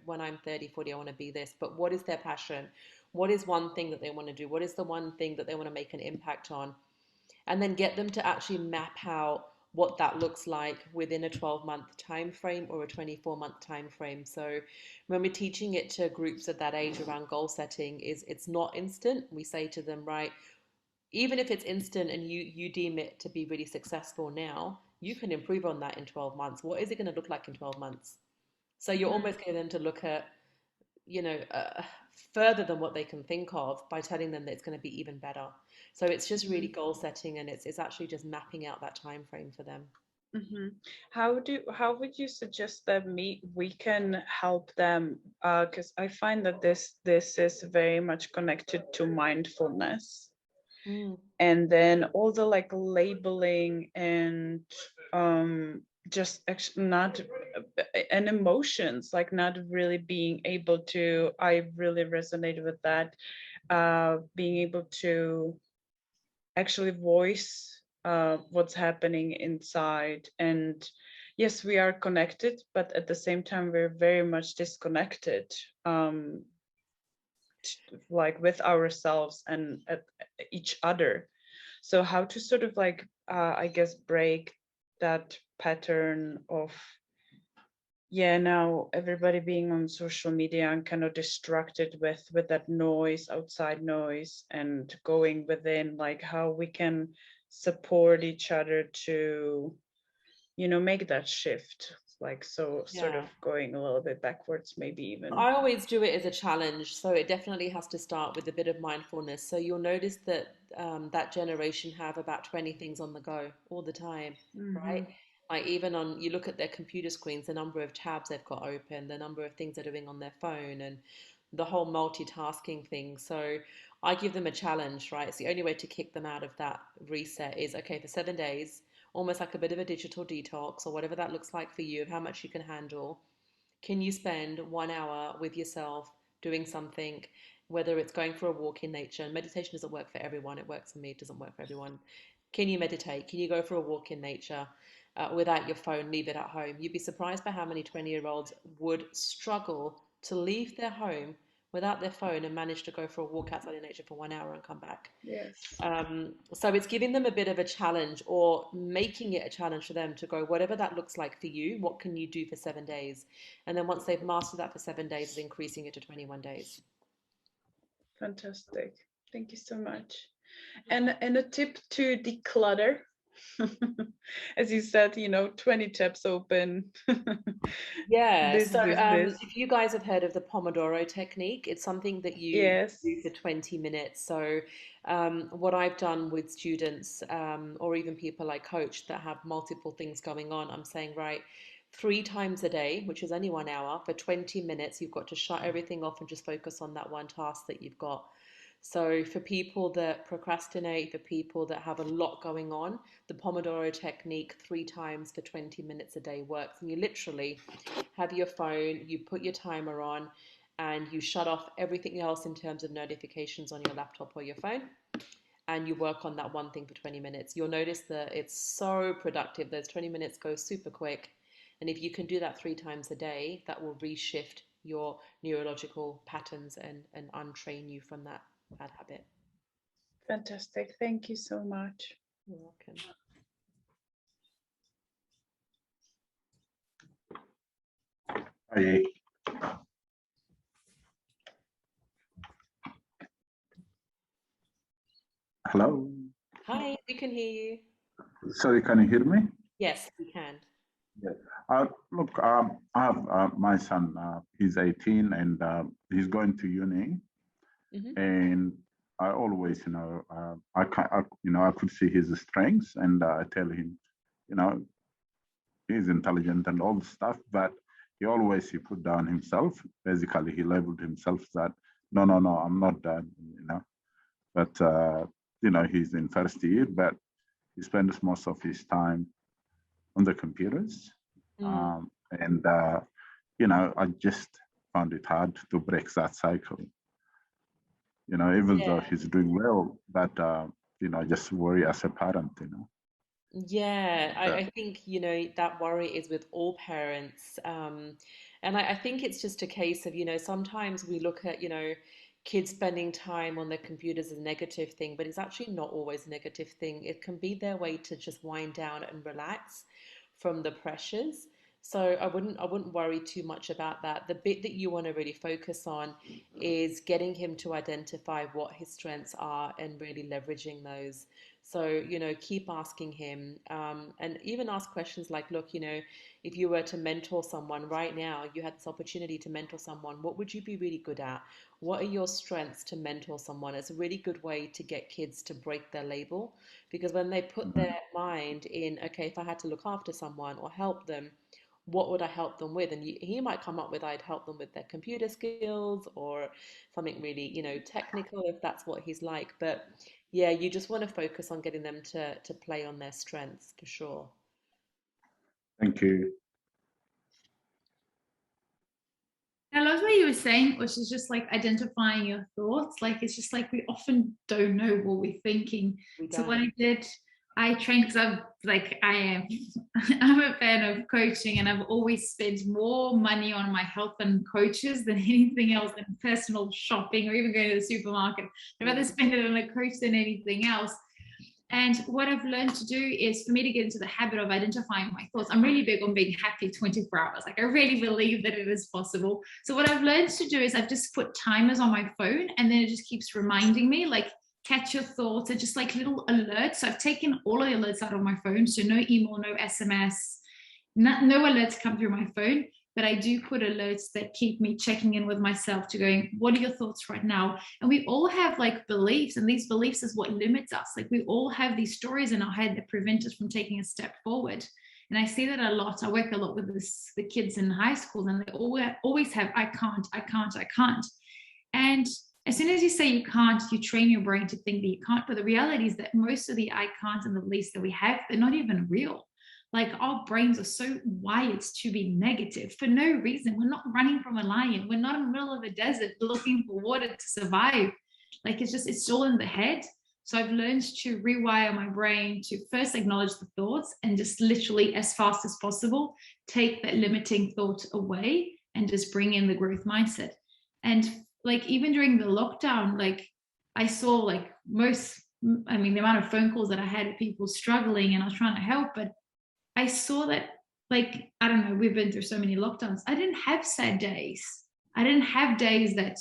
when I'm 30, 40, I want to be this, but what is their passion? What is one thing that they want to do? What is the one thing that they want to make an impact on? And then get them to actually map out what that looks like within a 12-month time frame or a 24-month time frame. So when we're teaching it to groups at that age around goal setting, is it's not instant. We say to them, right, even if it's instant and you deem it to be really successful now, you can improve on that in 12 months. What is it going to look like in 12 months? So you're almost getting them to look at, you know, further than what they can think of by telling them that it's going to be even better. So it's just really goal setting, and it's actually just mapping out that time frame for them. How would you suggest that we can help them? Because I find that this is very much connected to mindfulness, and then all the like labeling and just actually not and emotions, like not really being able to. I really resonated with that. Being able to actually voice what's happening inside. And yes, we are connected, but at the same time we're very much disconnected, like with ourselves and each other. So how to sort of like I guess break that pattern of, now everybody being on social media and kind of distracted with that noise, outside noise, and going within, like how we can support each other to make that shift, like sort of going a little bit backwards, maybe even. I always do it as a challenge, so it definitely has to start with a bit of mindfulness. So you'll notice that that generation have about 20 things on the go all the time, right? Like even you look at their computer screens, the number of tabs they've got open, the number of things they're doing on their phone, and the whole multitasking thing. So I give them a challenge, right? It's the only way to kick them out of that reset is, okay, for 7 days, almost like a bit of a digital detox or whatever that looks like for you, of how much you can handle. Can you spend 1 hour with yourself doing something, whether it's going for a walk in nature? And meditation doesn't work for everyone. It works for me. It doesn't work for everyone. Can you meditate? Can you go for a walk in nature without your phone? Leave it at home. You'd be surprised by how many 20-year-olds would struggle to leave their home without their phone and manage to go for a walk outside in nature for 1 hour and come back. Yes. So it's giving them a bit of a challenge, or making it a challenge for them to go, whatever that looks like for you, what can you do for 7 days? And then once they've mastered that for 7 days, is increasing it to 21 days. Fantastic. Thank you so much. And a tip to declutter. As you said, 20 tabs open. If you guys have heard of the Pomodoro technique, it's something that you do for 20 minutes. So what I've done with students, or even people I coach that have multiple things going on, I'm saying, right, 3 times a day, which is only 1 hour, for 20 minutes, you've got to shut everything off and just focus on that one task that you've got. So for people that procrastinate, for people that have a lot going on, the Pomodoro technique 3 times for 20 minutes a day works. And you literally have your phone, you put your timer on, and you shut off everything else in terms of notifications on your laptop or your phone, and you work on that one thing for 20 minutes, you'll notice that it's so productive. Those 20 minutes go super quick. And if you can do that 3 times a day, that will reshift your neurological patterns and untrain you from that bad habit. Fantastic. Thank you so much. You're welcome. Hi. Hello. Hi, we can hear you. Sorry, can you hear me? Yes, we can. Yeah. Look, I have my son. He's 18 and he's going to uni. And I always, I could see his strengths, and I tell him, he's intelligent and all the stuff, but he put down himself. Basically, he labeled himself that no, I'm not that, But he's in first year, but he spends most of his time on the computers. And I just found it hard to break that cycle. Even though he's doing well, but I just worry as a parent, Yeah, I think, that worry is with all parents. And I think it's just a case of, sometimes we look at, kids spending time on their computers as a negative thing, but it's actually not always a negative thing. It can be their way to just wind down and relax from the pressures. So I wouldn't worry too much about that. The bit that you want to really focus on is getting him to identify what his strengths are and really leveraging those. So, keep asking him, and even ask questions like, look, if you were to mentor someone right now, you had this opportunity to mentor someone, what would you be really good at? What are your strengths to mentor someone? It's a really good way to get kids to break their label, because when they put their mind in, okay, if I had to look after someone or help them, what would I help them with? And he might come up with, I'd help them with their computer skills or something really, technical, if that's what he's like. But yeah, you just want to focus on getting them to play on their strengths for sure. Thank you. I love what you were saying, which is just like identifying your thoughts. Like, it's just like we often don't know what we're thinking. So what I trained, because I'm a fan of coaching, and I've always spent more money on my health and coaches than anything else, than personal shopping or even going to the supermarket. I'd rather spend it on a coach than anything else. And what I've learned to do is, for me to get into the habit of identifying my thoughts, I'm really big on being happy 24 hours. Like, I really believe that it is possible. So what I've learned to do is I've just put timers on my phone, and then it just keeps reminding me, like, catch your thoughts, and just like little alerts. So I've taken all of the alerts out of my phone. So no email, no SMS, no alerts come through my phone. But I do put alerts that keep me checking in with myself, to going, what are your thoughts right now? And we all have like beliefs, and these beliefs is what limits us. Like, we all have these stories in our head that prevent us from taking a step forward. And I see that a lot. I work a lot with the kids in high school, and they always have, I can't. And as soon as you say you can't, you train your brain to think that you can't. But the reality is that most of the I can't and the beliefs that we have, they're not even real. Like, our brains are so wired to be negative for no reason. We're not running from a lion. We're not in the middle of a desert looking for water to survive. Like, it's all in the head. So I've learned to rewire my brain to first acknowledge the thoughts, and just literally, as fast as possible, take that limiting thought away and just bring in the growth mindset. And like, even during the lockdown, like, I saw like the amount of phone calls that I had with people struggling, and I was trying to help, but I saw that, like, I don't know, we've been through so many lockdowns. I didn't have sad days. I didn't have days that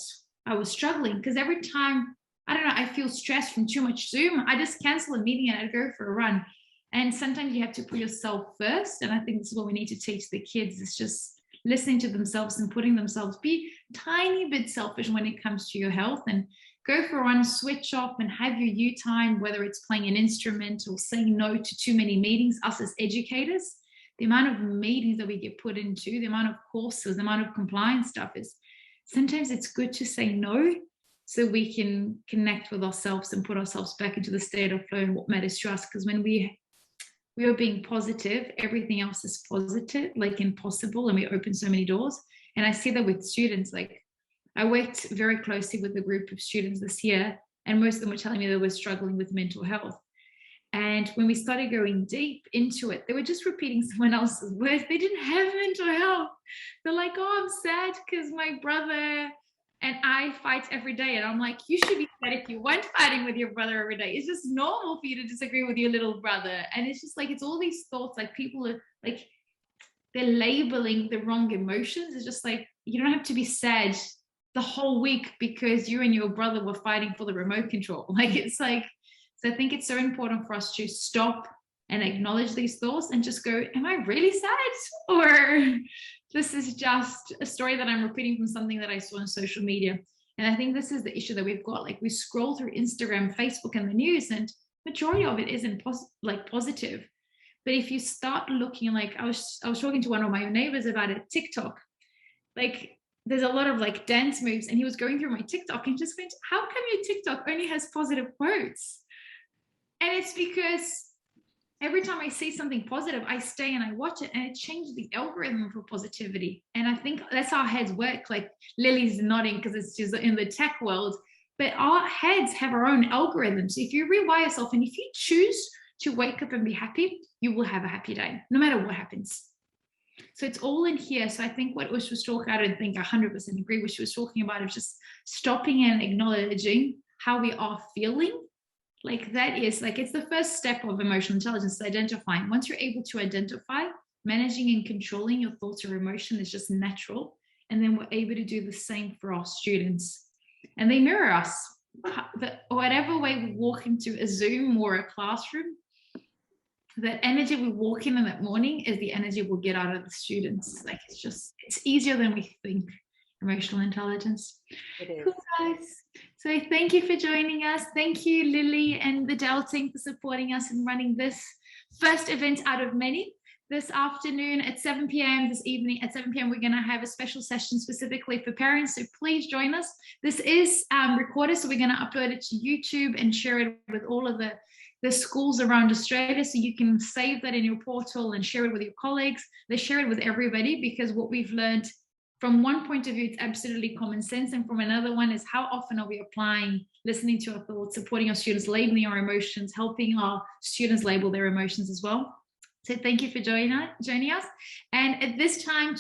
I was struggling, because every time, I don't know, I feel stressed from too much Zoom, I just cancel a meeting and I'd go for a run. And sometimes you have to put yourself first. And I think this is what we need to teach the kids. It's just listening to themselves and putting themselves, be tiny bit selfish when it comes to your health, and go for a run, switch off, and have your you time, whether it's playing an instrument or saying no to too many meetings. Us as educators, the amount of meetings that we get put into, the amount of courses, the amount of compliance stuff, is sometimes it's good to say no, so we can connect with ourselves and put ourselves back into the state of flow and what matters to us. Because when we are being positive, everything else is positive, like impossible, and we open so many doors. And I see that with students, like, I worked very closely with a group of students this year, and most of them were telling me they were struggling with mental health. And when we started going deep into it, they were just repeating someone else's words. They didn't have mental health. They're like, oh, I'm sad because my brother and I fight every day. And I'm like, you should be sad if you weren't fighting with your brother every day. It's just normal for you to disagree with your little brother. And it's just like, it's all these thoughts, like people are like, they're labeling the wrong emotions. It's just like, you don't have to be sad the whole week because you and your brother were fighting for the remote control. Like, it's like, so I think it's so important for us to stop and acknowledge these thoughts and just go, am I really sad? Or this is just a story that I'm repeating from something that I saw on social media. And I think this is the issue that we've got. Like, we scroll through Instagram, Facebook, and the news, and majority of it isn't positive. But if you start looking, like I was talking to one of my neighbors about it, TikTok, like there's a lot of like dance moves, and he was going through my TikTok and just went, how come your TikTok only has positive quotes? And it's because every time I see something positive, I stay and I watch it, and it changes the algorithm for positivity. And I think that's how heads work. Like Lily's nodding because it's just in the tech world, but our heads have our own algorithms. If you rewire yourself and if you choose to wake up and be happy, you will have a happy day, no matter what happens. So it's all in here. So I think what Ush was talking about, I don't think 100% agree what she was talking about, is just stopping and acknowledging how we are feeling. Like that is like, it's the first step of emotional intelligence, identifying. Once you're able to identify, managing and controlling your thoughts or emotion is just natural. And then we're able to do the same for our students. And they mirror us. Whatever way we walk into a Zoom or a classroom, that energy we walk in that morning is the energy we'll get out of the students. Like it's easier than we think. Emotional intelligence. It is. Cool, guys. So thank you for joining us. Thank you, Lily and the DELL team, for supporting us and running this first event out of many. This afternoon at 7 p.m, this evening at 7 p.m, we're going to have a special session specifically for parents. So please join us. This is recorded, so we're going to upload it to YouTube and share it with all of the schools around Australia, so you can save that in your portal and share it with your colleagues. They share it with everybody, because what we've learned from one point of view, it's absolutely common sense, and from another one is how often are we applying, listening to our thoughts, supporting our students, labeling our emotions, helping our students label their emotions as well. So thank you for joining us. And at this time,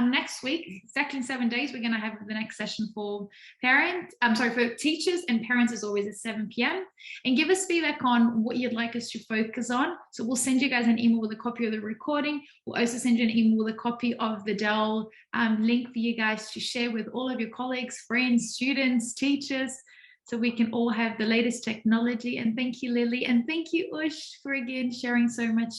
next week, exactly in 7 days, we're going to have the next session for for teachers and parents, as always, at 7 p.m. And give us feedback on what you'd like us to focus on. So we'll send you guys an email with a copy of the recording. We'll also send you an email with a copy of the DELL link for you guys to share with all of your colleagues, friends, students, teachers, so we can all have the latest technology. And thank you, Lily. And thank you, Ush, for again sharing so much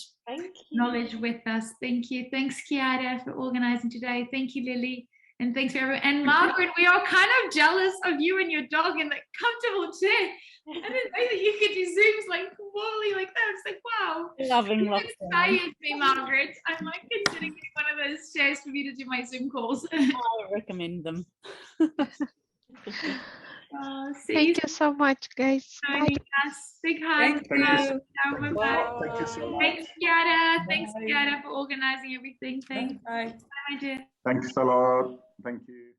knowledge with us. Thank you. Thanks, Kiara, for organizing today. Thank you, Lily. And thanks for everyone. And Margaret, we are kind of jealous of you and your dog in that comfortable chair. I didn't know that you could do Zooms like Wally like that. It's like, wow. Loving you inspired me, Margaret. I'm like considering one of those chairs for me to do my Zoom calls. I recommend them. Thank you so much, guys. Bye. Big hug. Thank you. Bye. Thank you so much. Thanks, Kiara. Thanks, Kiara, for organizing everything. Thanks. Bye. Bye, dear. Thanks a lot. Thank you.